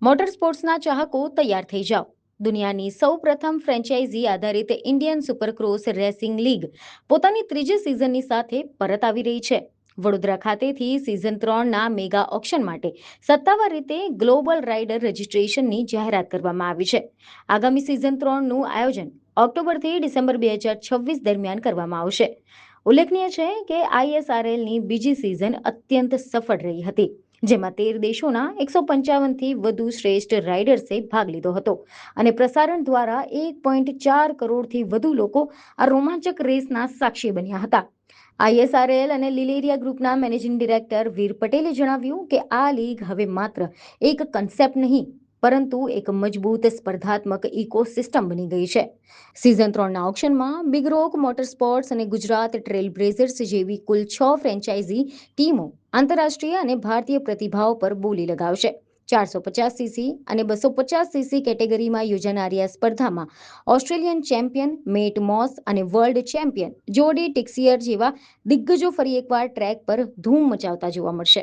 Motor સ્પોર્ટ્સના ચાહકો તૈયાર થઈ જાઓ. દુનિયાની સૌપ્રથમ ફ્રેન્ચાઇઝી આધારિત ઇન્ડિયન સુપરક્રોસ રેસિંગ લીગ પોતાની ત્રીજી સિઝનની સાથે પરત આવી રહી છે. વડોદરા ખાતેથી સિઝન 3ના મેગા ઓક્શન માટે સત્તાવાર રીતે ગ્લોબલ રાઇડર રજિસ્ટ્રેશનની જાહેરાત કરવામાં આવી છે. આગામી સિઝન 3નું આયોજન ઓક્ટોબરથી ડિસેમ્બર 2026 દરમિયાન કરવામાં આવશે. ઉલ્લેખનીય છે કે આઈએસઆરએલની બીજી સિઝન અત્યંત સફળ રહી હતી, જેમાં 13 દેશોના 155થી વધુ શ્રેષ્ઠ રાઇડર્સે ભાગ લીધો હતો અને પ્રસારણ દ્વારા 1.4 કરોડથી વધુ લોકો આ રોમાંચક રેસના સાક્ષી બન્યા હતા. આઈએસઆરએલ અને લિલેરિયા ગ્રુપના મેનેજિંગ ડિરેક્ટર વીર પટેલે જણાવ્યું કે આ લીગ હવે માત્ર એક કન્સેપ્ટ નહીં, પરંતુ એક મજબૂત સ્પર્ધાત્મક ઇકોસિસ્ટમ બની ગઈ છે. સિઝન 3ના ઓક્શનમાં બિગ રોક મોટરસ્પોર્ટ્સ અને ગુજરાત ટ્રેલ બ્લેઝર્સ જેવી કુલ 6 ફ્રેન્ચાઇઝી ટીમો આંતરરાષ્ટ્રીય અને ભારતીય પ્રતિભાઓ પર બોલી લગાવશે. 450 સીસી અને 250 સીસી કેટેગરીમાં યોજાનારી આ સ્પર્ધામાં ઓસ્ટ્રેલિયન ચેમ્પિયન મેટ મોસ અને વર્લ્ડ ચેમ્પિયન જોડી ટિક્સિયર જેવા દિગ્ગજો ફરી એકવાર ટ્રેક પર ધૂમ મચાવતા જોવા મળશે.